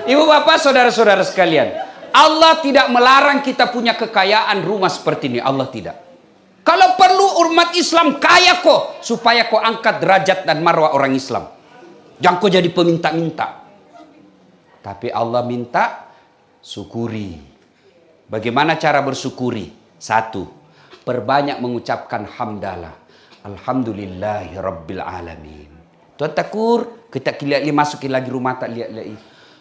Ibu bapak saudara-saudara sekalian, Allah tidak melarang kita punya kekayaan rumah seperti ini. Allah tidak. Kalau perlu umat Islam kaya kok, supaya kau angkat derajat dan marwah orang Islam. Jangan kau jadi peminta-minta. Tapi Allah minta syukuri. Bagaimana cara bersyukuri? Satu, perbanyak mengucapkan hamdalah. Alhamdulillahi Rabbil Alamin. Tuan takur, kita lihat masukin lagi rumah tak lihat lagi.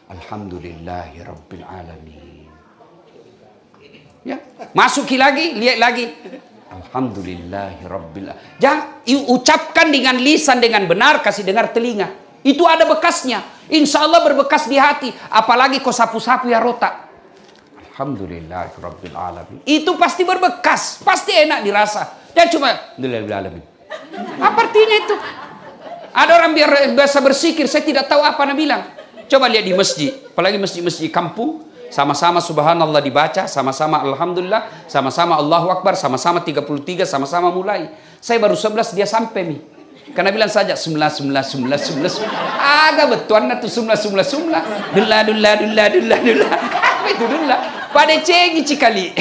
Alhamdulillahi Rabbil Alamin. Ya, masuki lagi, lihat lagi. Alhamdulillahi Rabbil Alamin. Jangan ucapkan dengan lisan dengan benar, kasih dengar telinga. Itu ada bekasnya. Insya Allah berbekas di hati. Apalagi kau sapu-sapu ya rotak. Alhamdulillahi Rabbil Alamin. Itu pasti berbekas, pasti enak dirasa. Dan cuma Alhamdulillahil Alamin. Apa artinya itu? Ada orang biasa bersikir, saya tidak tahu apa nak bilang. Coba lihat di masjid, apalagi masjid-masjid kampung, sama-sama subhanallah dibaca, sama-sama alhamdulillah, sama-sama Allahu Akbar, sama-sama 33, sama-sama mulai. Saya baru 11 dia sampai nih. Karena bilang saja 19. Agak betuan tuh 19. Dullah. Apa itu dullah? Pada cengi cikali.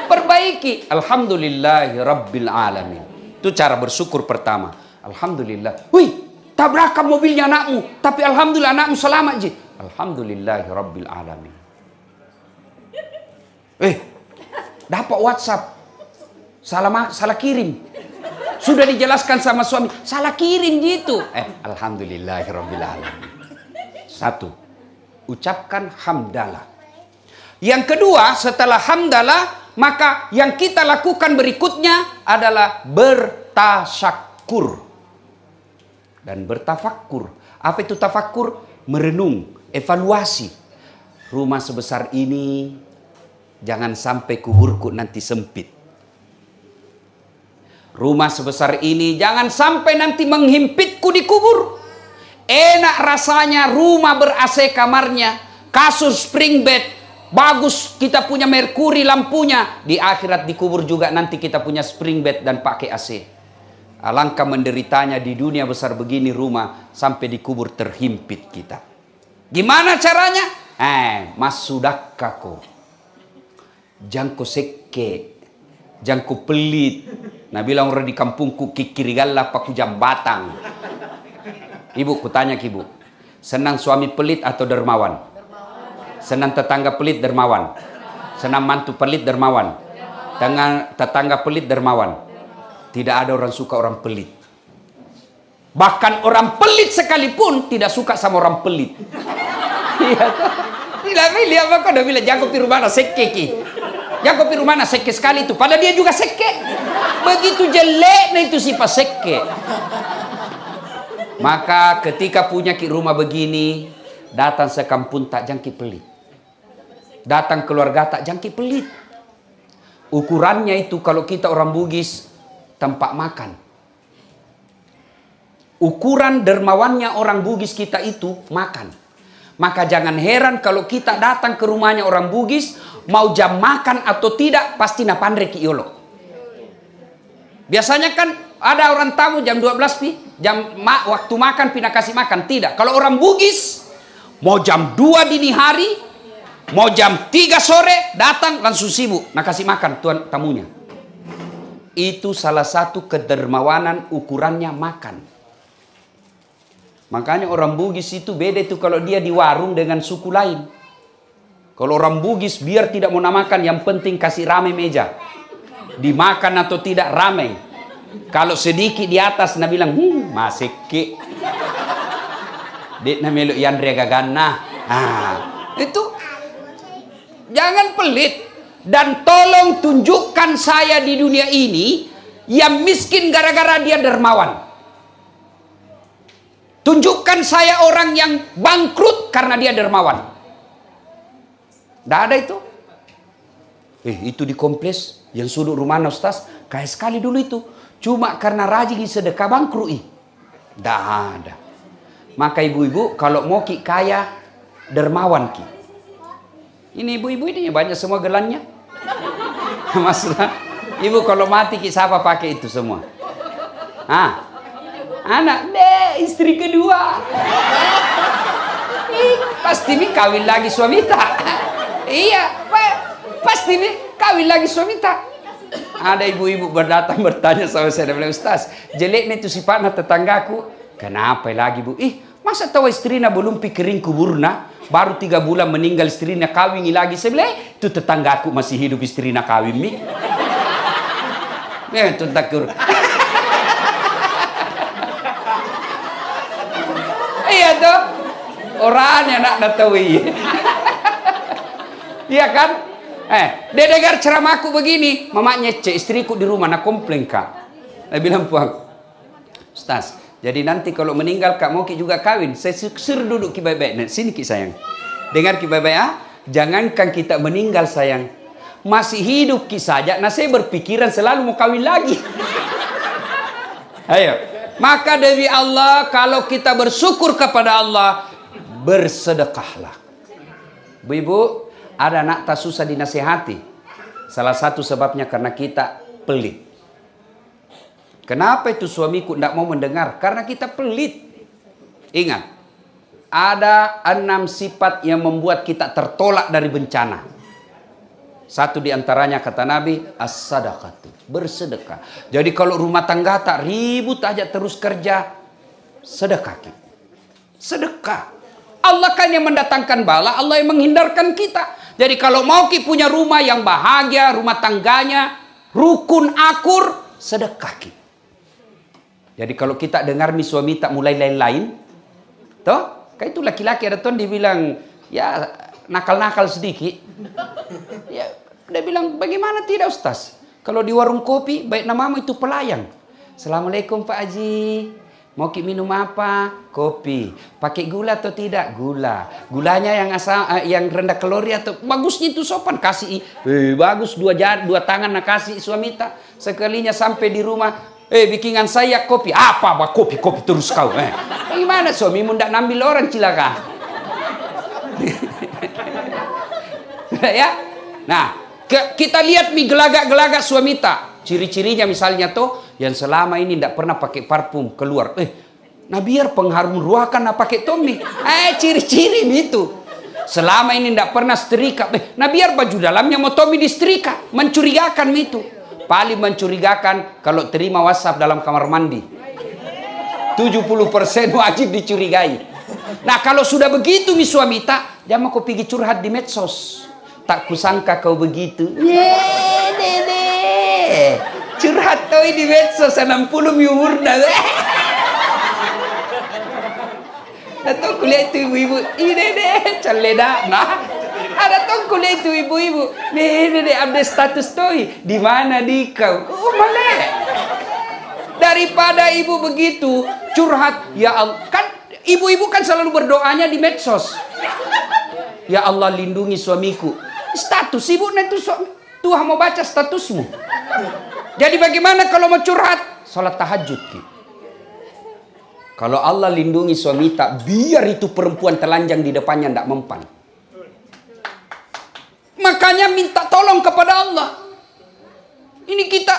Perbaiki. Alhamdulillahi Rabbil Alamin. Itu cara bersyukur pertama. Alhamdulillah. Wih, tabrakan mobilnya anakmu, tapi alhamdulillah anakmu selamat ji. Alhamdulillahi Rabbil Alamin. Dapat WhatsApp. Salah kirim. Sudah dijelaskan sama suami, salah kirim gitu. Alhamdulillahi Rabbil Alamin. Satu, ucapkan hamdalah. Yang kedua, setelah hamdalah, maka yang kita lakukan berikutnya adalah bertasyakur dan bertafakkur. Apa itu tafakkur? Merenung, evaluasi. Rumah sebesar ini jangan sampai kuburku nanti sempit. Rumah sebesar ini jangan sampai nanti menghimpitku di kubur. Enak rasanya rumah ber-AC kamarnya, kasur spring bed, bagus kita punya merkuri lampunya. Di akhirat di kubur juga nanti kita punya spring bed dan pakai AC. Alangkah menderitanya di dunia besar begini rumah, sampai di kubur terhimpit kita. Gimana caranya? Mas sudakako. Jangko sekke. Jangko pelit. Nah bilang orang di kampungku kikirigalla paku jambatan. Ibu kutanya ke ibu, senang suami pelit atau dermawan? Senang tetangga pelit dermawan? Senang mantu pelit dermawan? Tetangga pelit dermawan? Tidak ada orang suka orang pelit. Bahkan orang pelit sekalipun tidak suka sama orang pelit. Iya tuh. Tidak pilih apa kau udah bilang jago piru mana sekeki. Jago piru mana seke sekali itu. Padahal dia juga seke. Begitu jelek nah itu sifat seke. Maka ketika punya rumah begini, datang sekampung tak jangki pelit. Datang keluarga tak jangki pelit. Ukurannya itu kalau kita orang Bugis, tempat makan. Ukuran dermawannya orang Bugis kita itu makan. Maka jangan heran kalau kita datang ke rumahnya orang Bugis, mau jam makan atau tidak, pasti napandre ki yolo. Biasanya kan ada orang tamu jam 12 pi, waktu makan pina kasih makan. Tidak. Kalau orang Bugis, mau jam 2 dini hari, mau jam 3 sore, datang langsung sibuk, nak kasih makan tuan tamunya. Itu salah satu kedermawanan ukurannya makan. Makanya orang Bugis itu beda itu kalau dia di warung dengan suku lain. Kalau orang Bugis biar tidak mau namakan, yang penting kasih rame meja. Dimakan atau tidak rame. Kalau sedikit di atas, na bilang, masih ke. Dek na meluk yandre gagana. Itu jangan pelit. Dan tolong tunjukkan saya di dunia ini yang miskin gara-gara dia dermawan. Tunjukkan saya orang yang bangkrut karena dia dermawan. Tidak ada itu. Itu di kompleks yang sudut rumah Ustaz, kaya sekali dulu itu. Cuma karena rajin sedekah bangkrut. Tidak ada. Maka ibu-ibu kalau mau ki kaya, dermawan ki. Ini ibu-ibu ini banyak semua gelannya. Masalah. Ibu kalau mati ki siapa pakai itu semua? Anak, istri kedua. Pasti nih kawin lagi suami tak. Iya, pasti nih kawin lagi suami tak. Ada ibu-ibu berdatang bertanya sama saya, bilang, Ustaz, jeleknya itu sifatnya tetanggaku. Kenapa lagi bu? Masa tahu istrinya belum pikirin kuburna, baru 3 bulan meninggal istrinya kawin lagi. Saya bilang, itu tetanggaku masih hidup istrinya kawin mi. Ya itu takur. Iya tuh, orangnya nak tahu iya kan? Dia dengar ceramahku begini, mamanya cek istriku di rumah nak komplain kak. Dia bilang puang, Ustaz, jadi nanti kalau meninggal kak mau ki juga kawin, saya suruh duduk ki baik-baik. Nah, sini ki sayang, dengar ki baik-baik ah, jangankan kita meninggal sayang, masih hidup ki saja, nah saya berpikiran selalu mau kawin lagi. Ayo, maka demi Allah kalau kita bersyukur kepada Allah, bersedekahlah. Bu-ibu, ada anak tak susah dinasihati. Salah satu sebabnya karena kita pelit. Kenapa itu suamiku tidak mau mendengar? Karena kita pelit. Ingat, ada 6 sifat yang membuat kita tertolak dari bencana. Satu diantaranya kata Nabi, as-sadaqatu, bersedekah. Jadi kalau rumah tangga tak ribut aja terus kerja, sedekah. Sedekah. Allah kan yang mendatangkan bala, Allah yang menghindarkan kita. Jadi kalau mau ki punya rumah yang bahagia, rumah tangganya rukun akur, sedekah ki. Jadi kalau kita dengar nih suami tak mulai lain-lain, toh, kayak itu laki-laki ada tuh dibilang ya nakal-nakal sedikit. Ya, dia bilang bagaimana tidak Ustaz? Kalau di warung kopi baik namamu itu pelayan. Assalamualaikum Pak Haji. Mau ki minum apa? Kopi. Pakai gula atau tidak? Gula. Gulanya yang yang rendah kalori atau bagusnya itu sopan kasih. Bagus dua tangan nak kasih suami tak. Sekalinya sampai di rumah, bikinan saya kopi. Apa? Kopi terus kau. Gimana suamimu ndak nambil orang cilaka? Ya. Nah, kita lihat nih gelagak-gelagak suami tak. Ciri-cirinya misalnya tuh yang selama ini tidak pernah pakai parfum keluar. Nah biar pengharum ruahan nah pakai Tommy. Ciri-ciri itu. Selama ini tidak pernah setrika. Nah biar baju dalamnya mau Tommy disetrika. Mencurigakan itu. Paling mencurigakan kalau terima WhatsApp dalam kamar mandi. 70% wajib dicurigai. Nah kalau sudah begitu mi suami tak, jangan kau pergi curhat di medsos. Tak kusangka kau begitu. Curhat tuh di medsos 60 umur dah. Datang kuliah itu ibu-ibu. Ini deh, caleda. Nah, ada tuh kuliah itu ibu-ibu. Nih, update status tuh. Di mana di kau? Oh, malah. Daripada ibu begitu curhat, ya Allah. Kan ibu-ibu kan selalu berdoanya di medsos. Ya Allah lindungi suamiku. Status ibu itu Tuhan mau baca statusmu. Jadi bagaimana kalau mau curhat? Salat tahajud ki. Kalau Allah lindungi suami tak, biar itu perempuan telanjang di depannya tidak mempan. Makanya minta tolong kepada Allah. Ini kita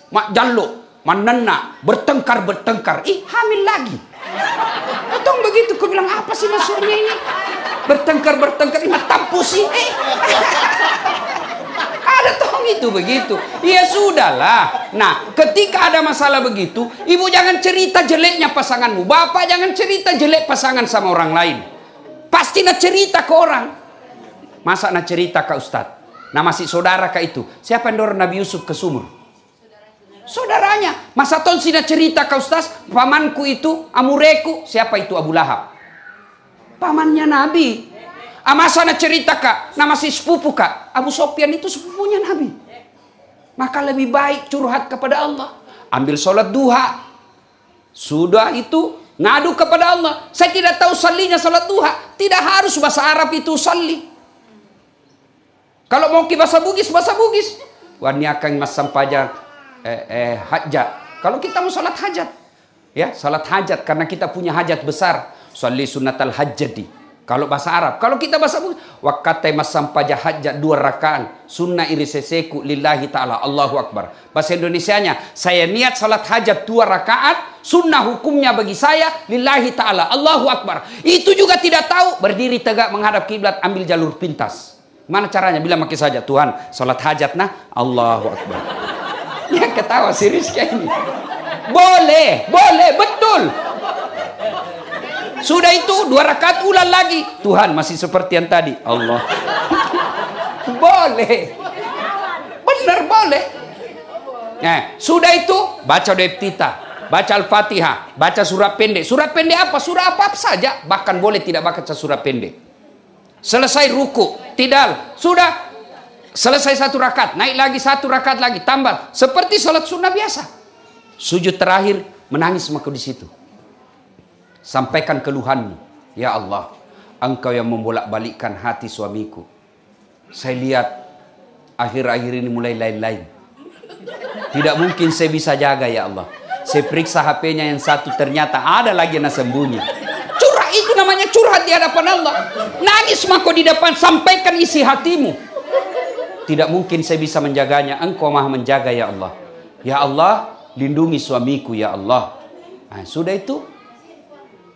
mak jaluk, manena, bertengkar. Hamil lagi. Betul begitu, kau bilang apa sih maksudnya ini? Bertengkar, ini tampus sih. Ada toh itu begitu. Ya sudahlah. Nah, ketika ada masalah begitu, ibu jangan cerita jeleknya pasanganmu. Bapak jangan cerita jelek pasangan sama orang lain. Pasti nak cerita ke orang. Masa nak cerita ke Ustadz? Nah masih saudara ke itu. Siapa yang dorong Nabi Yusuf ke sumur? Saudaranya. Masa ton sih nak cerita ke Ustadz? Pamanku itu, amureku. Siapa itu? Abu Lahab. Pamannya Nabi. Masa nak cerita kak, nama si sepupu kak, Abu Sofyan itu sepupunya Nabi. Maka lebih baik curhat kepada Allah. Ambil sholat duha. Sudah itu ngadu kepada Allah. Saya tidak tahu salinya sholat duha. Tidak harus bahasa Arab itu sali. Kalau mau ke bahasa Bugis, bahasa Bugis. Wani akan masam pajak hajat. Kalau kita mau sholat hajat, ya sholat hajat karena kita punya hajat besar. Sholli sunatal hajjati. Kalau bahasa Arab. Kalau kita bahasa wakatai masampaja hajat 2 rakaat. Sunnah iriseseku lillahi ta'ala. Allahu Akbar. Bahasa Indonesianya, saya niat salat hajat 2 rakaat. Sunnah hukumnya bagi saya lillahi ta'ala. Allahu Akbar. Itu juga tidak tahu. Berdiri tegak menghadap kiblat, ambil jalur pintas. Mana caranya? Bilang makin saja, Tuhan, salat hajat nah. Allahu Akbar. Ya ketawa serius kayak ini. Boleh, betul. Sudah itu 2 rakaat ulang lagi. Tuhan masih seperti yang tadi. Allah. Boleh. Benar boleh. Nah, sudah itu baca doa iftitah, baca Al-Fatihah, baca surat pendek. Surat pendek apa? Surah apa saja. Bahkan boleh tidak baca surat pendek. Selesai ruku, tidal. Sudah selesai 1 rakaat, naik lagi 1 rakaat lagi, tambah. Seperti salat sunnah biasa. Sujud terakhir menangis maka di situ. Sampaikan keluhanmu. Ya Allah, Engkau yang membolak-balikkan hati suamiku. Saya lihat akhir-akhir ini mulai lain-lain. Tidak mungkin saya bisa jaga ya Allah. Saya periksa HP-nya yang satu, ternyata ada lagi yang sembunyi. Curhat, itu namanya curhat di hadapan Allah. Nangis maka di depan, sampaikan isi hatimu. Tidak mungkin saya bisa menjaganya. Engkau maha menjaga ya Allah. Ya Allah, lindungi suamiku ya Allah. Nah, sudah itu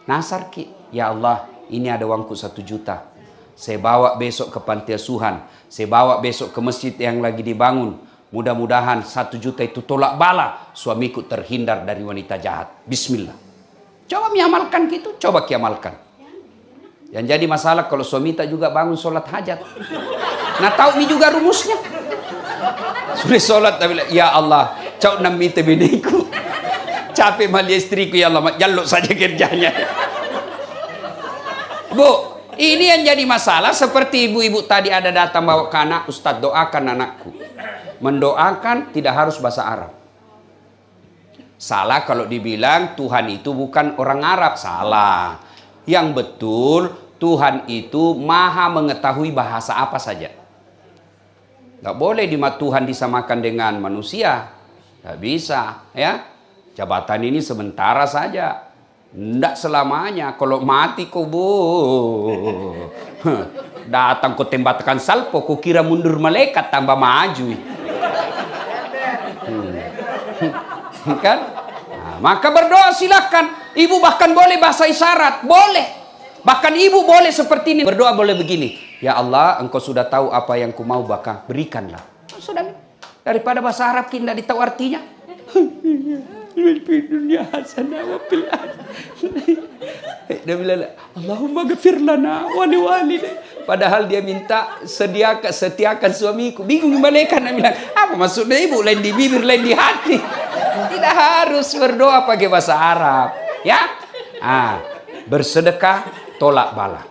nasar ki, ya Allah, ini ada uangku 1 juta. Saya bawa besok ke panti asuhan. Saya bawa besok ke masjid yang lagi dibangun. Mudah-mudahan 1 juta itu tolak bala. Suamiku terhindar dari wanita jahat. Bismillah. Coba miamalkan gitu, coba kiamalkan. Yang jadi masalah kalau suami tak juga bangun sholat hajat. Nah tahu ini juga rumusnya. Sudah sholat tapi ya Allah, cau namite biniku. Capek mali istriku ya Allah, jaluk saja kerjanya. Bu, ini yang jadi masalah seperti ibu-ibu tadi ada datang bawa ke anak, Ustadz doakan anakku. Mendoakan tidak harus bahasa Arab. Salah kalau dibilang Tuhan itu bukan orang Arab, salah. Yang betul Tuhan itu maha mengetahui bahasa apa saja. Gak boleh Tuhan disamakan dengan manusia. Gak bisa, ya. Jabatan ini sementara saja. Tidak selamanya. Kalau mati kau datang kau tembakan salpo, kau kira mundur malaikat tambah maju. Kan? Nah, maka berdoa silakan. Ibu bahkan boleh bahasa isyarat, boleh. Bahkan ibu boleh seperti ini. Berdoa boleh begini. Ya Allah, Engkau sudah tahu apa yang ku mau, bahkan berikanlah. Sudah. Daripada bahasa Arab kita tidak tahu artinya. Dunia hasanah wa fil Dia bilang, Allahumma ghafir lana wa liwalidayna. Padahal dia minta setiakan suamiku. Bingung malaikat dia bilang, apa maksudnya ibu? Lain di bibir, lain di hati. Tidak harus berdoa pakai bahasa Arab, ya. Bersedekah tolak bala.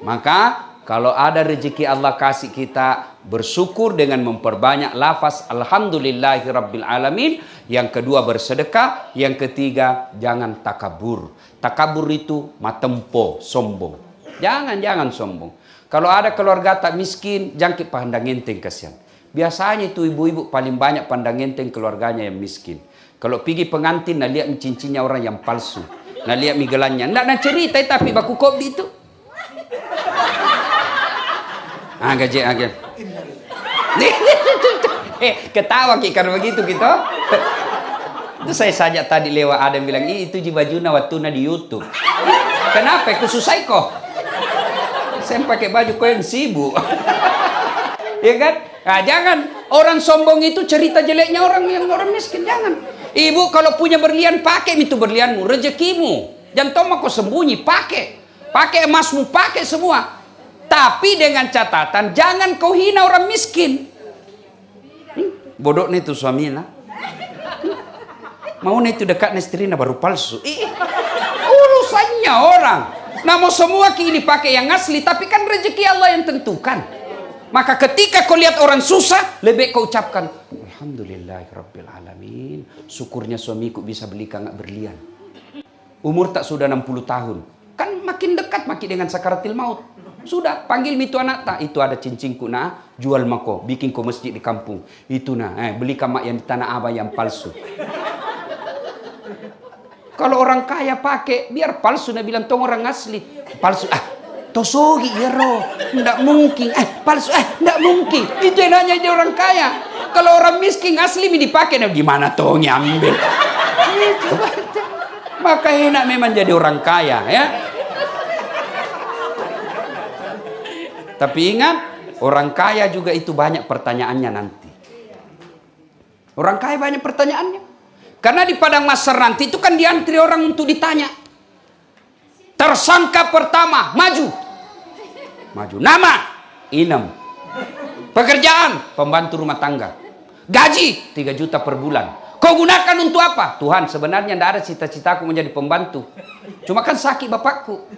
Maka kalau ada rezeki Allah kasih kita, bersyukur dengan memperbanyak lafaz alhamdulillahirabbil alamin. Yang kedua bersedekah, yang ketiga jangan takabur. Takabur itu matempo, sombong. Jangan sombong. Kalau ada keluarga tak miskin, jangkit pandang enteng kasihan. Biasanya itu ibu-ibu paling banyak pandang enteng keluarganya yang miskin. Kalau pergi pengantin, nah lihat cincinnya orang yang palsu. Nah lihat migelannya. Nggak cerita tapi baku kopi itu. Gaji. Ketawa karena begitu gitu. Itu saya saja tadi lewat ada yang bilang, itu baju nawatuna di YouTube. Kenapa? Kususai kok. Saya pakai baju kau yang sibuk. Ya kan? Nah, jangan orang sombong itu cerita jeleknya orang miskin, jangan. Ibu kalau punya berlian pakai itu berlianmu, rezekimu. Jangan tomak kau sembunyi, pakai emasmu, pakai semua. Tapi dengan catatan jangan kau hina orang miskin. Bodoh nih tuh suaminya. Mau nih itu dekat istrinya baru palsu. Urusannya orang. Namun semua kini pakai yang asli, tapi kan rezeki Allah yang tentukan. Maka ketika kau lihat orang susah, lebih kau ucapkan, Alhamdulillahirabbil alamin. Syukurnya suamiku bisa belikan berlian. Umur tak sudah 60 tahun. Kan makin dekat makin dengan sakaratil maut. Sudah panggil itu anak tak, itu ada cincinku nah, jual mako, bikin ko masjid di kampung. Itu nah, belikan mak yang di tanah abang yang palsu. Kalau orang kaya pakai, biar palsu. Nah bilang, tong orang asli. Palsu, tosogi ya roh. Nggak mungkin. Palsu, nggak mungkin. Itu yang nanya dia orang kaya. Kalau orang miskin asli dipakai, nah gimana tong ambil? Maka enak memang jadi orang kaya ya. Tapi ingat, orang kaya juga itu banyak pertanyaannya nanti. Orang kaya banyak pertanyaannya. Karena di padang mahsyar nanti itu kan diantri orang untuk ditanya. Tersangka pertama, maju. Nama, Inem. Pekerjaan, pembantu rumah tangga. Gaji, 3 juta per bulan. Kau gunakan untuk apa? Tuhan, sebenarnya tidak ada cita-citaku menjadi pembantu. Cuma kan sakit bapakku.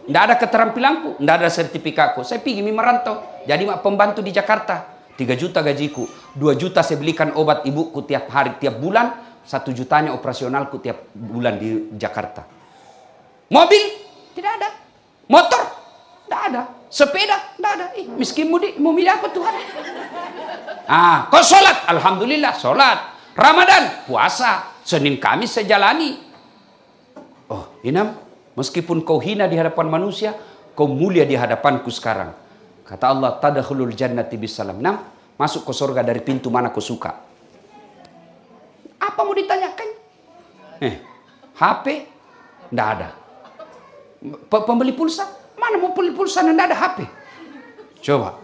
Tidak ada keterampilanku, tidak ada sertifikatku. Saya pergi merantau. Jadi pembantu di Jakarta. 3 juta gajiku. 2 juta saya belikan obat ibuku tiap hari, tiap bulan. 1 jutanya operasionalku tiap bulan di Jakarta. Mobil? Tidak ada. Motor? Tidak ada. Sepeda? Tidak ada. Miskin mudik, mau milih apa Tuhan? Kau sholat? Alhamdulillah, sholat. Ramadan? Puasa. Senin Kamis saya jalani. Oh, Inam, meskipun kau hina di hadapan manusia, kau mulia di hadapanku sekarang. Kata Allah, tadkhulul jannati bisalam. Nam, masuk ke surga dari pintu mana kau suka. Apa mau ditanyakan? HP? Tidak ada. Pembeli pulsa? Mana mau beli pulsa dan tidak ada HP? Coba.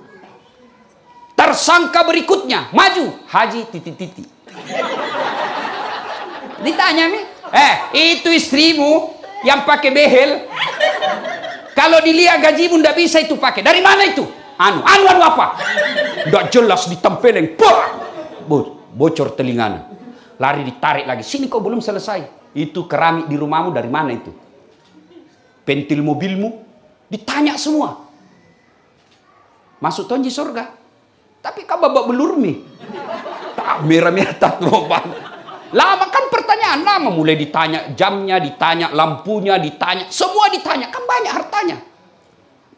Tersangka berikutnya, maju. Haji titik-titik. Ditanya nih, itu istrimu yang pakai behel. Kalau dilihat gajimu tidak bisa itu pakai. Dari mana itu? Anu apa? Tidak jelas ditempeleng. Bocor telinganya. Lari ditarik lagi. Sini kau belum selesai. Itu keramik di rumahmu dari mana itu? Pentil mobilmu? Ditanya semua. Masuk tonji surga. Tapi kau babak belur mi. Tak merah-merah tak lubang. Lama kan pertanyaan. Lama mulai ditanya jamnya, ditanya lampunya, ditanya. Semua ditanya. Kan banyak hartanya.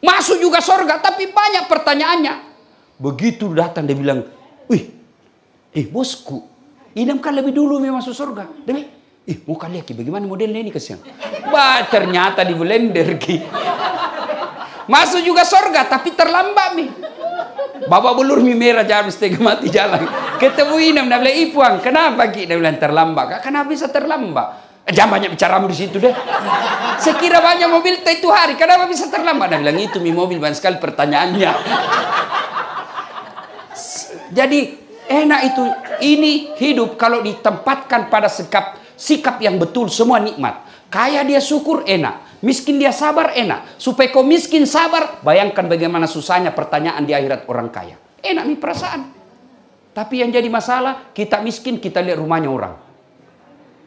Masuk juga surga. Tapi banyak pertanyaannya. Begitu datang dia bilang. Bosku. Idam kan lebih dulu memang masuk surga. Demi, mau kalian bagaimana modelnya ini kesian. Ternyata di blender ki. Masuk juga surga tapi terlambat mi. Bapak belur mi merah jalan setengah mati jalan. Ketemu Idam dia bilang, Ipuang, kenapa ki? Dia bilang terlambat. Kenapa bisa terlambat? Jangan banyak bicaramu di situ deh. Sekira banyak mobil itu hari, kenapa bisa terlambat? Dia bilang itu mi mobil banyak sekali pertanyaannya. Jadi enak itu. Ini hidup kalau ditempatkan pada sikap yang betul, semua nikmat. Kaya dia syukur, enak. Miskin dia sabar, enak. Supaya kau miskin sabar, bayangkan bagaimana susahnya pertanyaan di akhirat orang kaya. Enak nih perasaan. Tapi yang jadi masalah, kita miskin, kita lihat rumahnya orang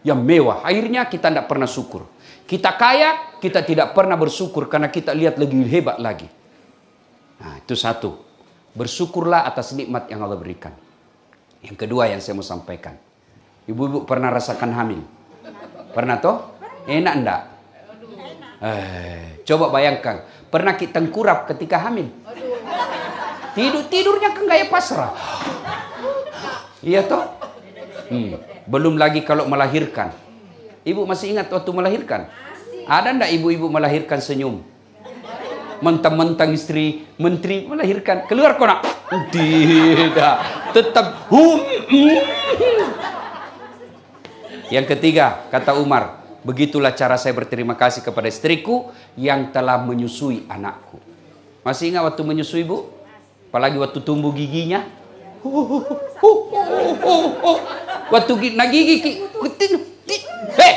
yang mewah. Akhirnya kita tidak pernah syukur. Kita kaya, kita tidak pernah bersyukur karena kita lihat lebih hebat lagi. Nah, itu satu. Bersyukurlah atas nikmat yang Allah berikan. Yang kedua yang saya mau sampaikan. Ibu-ibu pernah rasakan hamil? Pernah toh? Enak enggak? Coba bayangkan. Pernah kita tengkurap ketika hamil? Tidurnya kan gaya pasrah. Iya toh? Belum lagi kalau melahirkan. Ibu masih ingat waktu melahirkan? Ada enggak ibu-ibu melahirkan senyum? Mentang-mentang istri menteri melahirkan, keluar kau nak? Tidak, tetap Yang ketiga, kata Umar, begitulah cara saya berterima kasih kepada istriku yang telah menyusui anakku. Masih ingat waktu menyusui, Bu? Apalagi waktu tumbuh giginya. Waktu gigi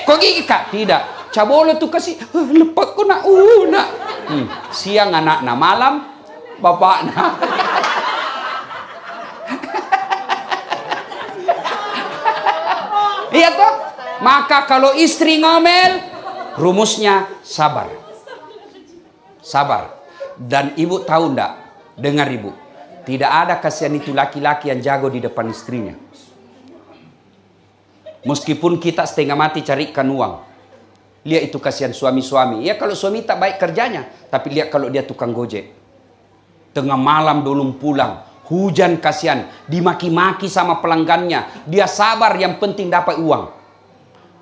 kok gigi kak? Tidak, cabolo tuh kasih lepas kau nak nak. Siang anaknya, malam bapaknya. Iya toh? Maka kalau istri ngomel, rumusnya sabar. Sabar. Dan ibu tahu ndak? Dengar ibu. Tidak ada kasihan itu laki-laki yang jago di depan istrinya. Meskipun kita setengah mati carikan uang. Lihat itu kasihan suami-suami. Ya kalau suami tak baik kerjanya. Tapi lihat kalau dia tukang gojek. Tengah malam belum pulang. Hujan kasihan. Dimaki-maki sama pelanggannya. Dia sabar yang penting dapat uang.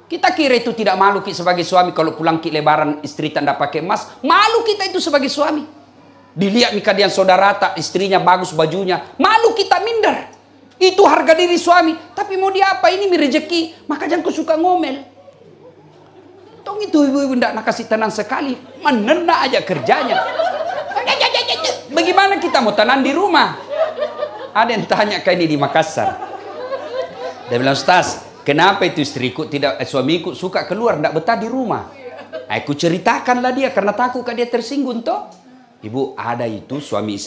Kita kira itu tidak malu kita sebagai suami kalau pulang ke lebaran istri tak pakai emas. Malu kita itu sebagai suami. Dilihat kadian saudara tak istrinya bagus bajunya. Malu kita minder. Itu harga diri suami. Tapi mau diapa ini rezeki. Maka jangan kau suka ngomel. Tong itu ibu-ibu tidak nak kasih tenang sekali. Menena aja kerjanya. Bagaimana kita mau tenang di rumah? Ada yang tanya kayak ini di Makassar. Dia bilang, Ustaz, kenapa itu istriku tidak suamiku suka keluar, tidak betah di rumah? Aku ceritakanlah dia karena takut dia tersinggung toh. Ibu, ada itu suami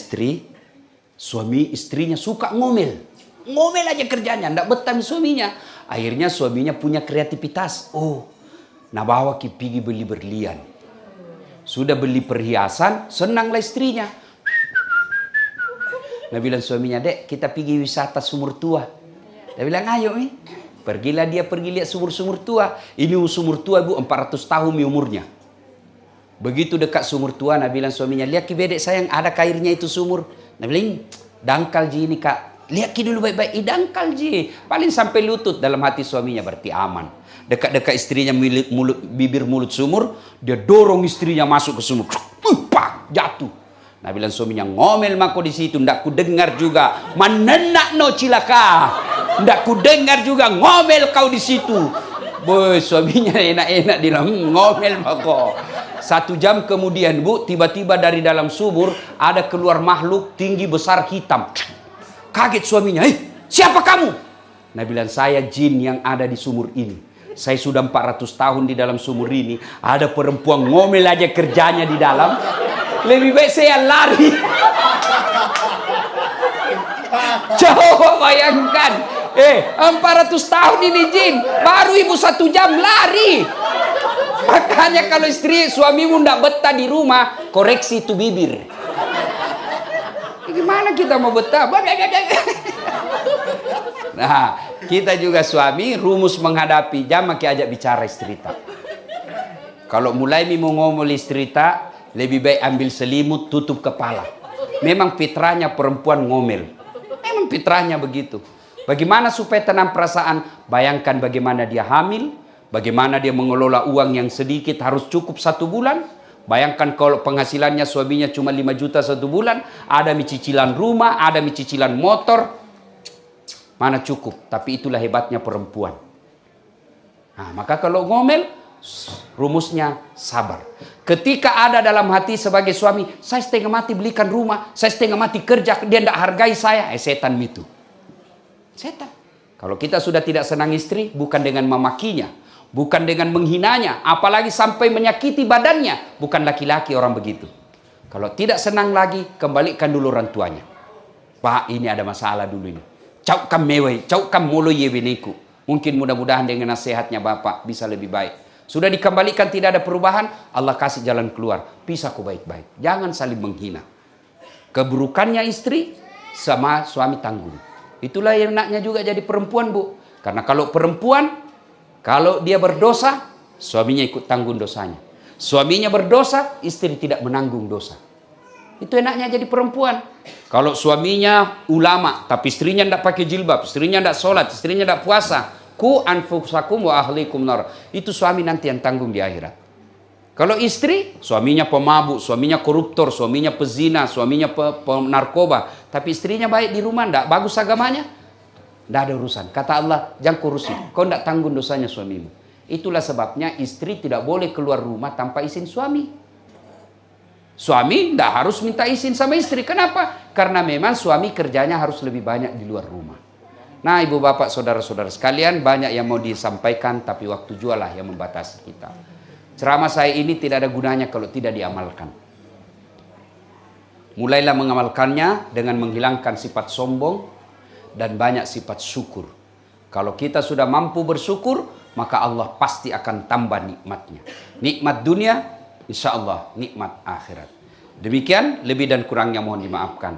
istrinya suka ngomel. Ngomel aja kerjanya, tidak betah suaminya. Akhirnya suaminya punya kreativitas. Oh, nah bawa pergi beli berlian. Sudah beli perhiasan, senanglah istrinya. Nah bilang suaminya, Dek, kita pergi wisata sumur tua. Dia bilang, ayo nih. Pergilah dia pergi lihat sumur-sumur tua. Ini sumur tua bu, 400 tahun umurnya. Begitu dekat sumur tua, Nabi bilang suaminya, lihat ki bedek sayang, ada airnya itu sumur. Nabi bilang, dangkal ji ini kak. Lihat ki dulu baik-baik, dangkal ji. Paling sampai lutut dalam hati suaminya, berarti aman. Dekat-dekat istrinya bibir mulut sumur, dia dorong istrinya masuk ke sumur. Pak, jatuh. Nah bilang suaminya, ngomel mako di situ, ndak ku dengar juga. Manenak no cilaka. Ndak ku dengar juga ngomel kau di situ. Boy, suaminya enak-enak bilang, ngomel mako. 1 jam kemudian bu, tiba-tiba dari dalam sumur ada keluar makhluk tinggi besar hitam. Kaget suaminya, siapa kamu? Nah bilang, saya jin yang ada di sumur ini. Saya sudah 400 tahun di dalam sumur ini. Ada perempuan ngomel aja kerjanya di dalam. Lebih baik saya lari. Coba bayangkan. 400 tahun ini jin. Baru ibu 1 jam lari. Makanya kalau istri suamimu ndak betah di rumah, koreksi itu bibir. Gimana kita mau betah? Nah, kita juga suami rumus menghadapi. Jangan ajak bicara istri tak. Kalau mulai mau ngomong istri tak, lebih baik ambil selimut, tutup kepala. Memang fitrahnya perempuan ngomel. Memang fitrahnya begitu. Bagaimana supaya tenang perasaan? Bayangkan bagaimana dia hamil. Bagaimana dia mengelola uang yang sedikit harus cukup 1 bulan. Bayangkan kalau penghasilannya suaminya cuma 5 juta 1 bulan. Ada cicilan rumah, ada cicilan motor. Mana cukup. Tapi itulah hebatnya perempuan. Nah, maka kalau ngomel, rumusnya sabar. Ketika ada dalam hati sebagai suami, saya setengah mati belikan rumah, saya setengah mati kerja, dia tidak hargai saya, setan itu. Setan. Kalau kita sudah tidak senang istri, bukan dengan memakinya, bukan dengan menghinanya, apalagi sampai menyakiti badannya, bukan laki-laki orang begitu. Kalau tidak senang lagi, kembalikan dulu orang tuanya. Pak, ini ada masalah dulu ini. Caukam mewai, caukam mulu yebeneku. Mungkin mudah-mudahan dengan nasihatnya Bapak bisa lebih baik. Sudah dikembalikan tidak ada perubahan, Allah kasih jalan keluar. Pisah kau baik-baik. Jangan saling menghina. Keburukannya istri sama suami tanggung. Itulah yang enaknya juga jadi perempuan bu. Karena kalau perempuan, kalau dia berdosa, suaminya ikut tanggung dosanya. Suaminya berdosa, istri tidak menanggung dosa. Itu enaknya jadi perempuan. Kalau suaminya ulama, tapi istrinya tidak pakai jilbab, istrinya tidak sholat, istrinya tidak puasa. Ku anfusakum wa ahlikum nar. Itu suami nanti yang tanggung di akhirat. Kalau istri, suaminya pemabuk, suaminya koruptor, suaminya pezina, suaminya penarkoba, tapi istrinya baik di rumah, tidak bagus agamanya, tidak ada urusan. Kata Allah, jangan kurusi, kau tidak tanggung dosanya suamimu. Itulah sebabnya istri tidak boleh keluar rumah tanpa izin suami. Suami tidak harus minta izin sama istri. Kenapa? Karena memang suami kerjanya harus lebih banyak di luar rumah. Nah ibu bapak saudara-saudara sekalian, banyak yang mau disampaikan, tapi waktu jualah yang membatasi kita. Ceramah saya ini tidak ada gunanya kalau tidak diamalkan. Mulailah mengamalkannya dengan menghilangkan sifat sombong dan banyak sifat syukur. Kalau kita sudah mampu bersyukur, maka Allah pasti akan tambah nikmatnya. Nikmat dunia, insya Allah nikmat akhirat. Demikian, lebih dan kurangnya mohon dimaafkan.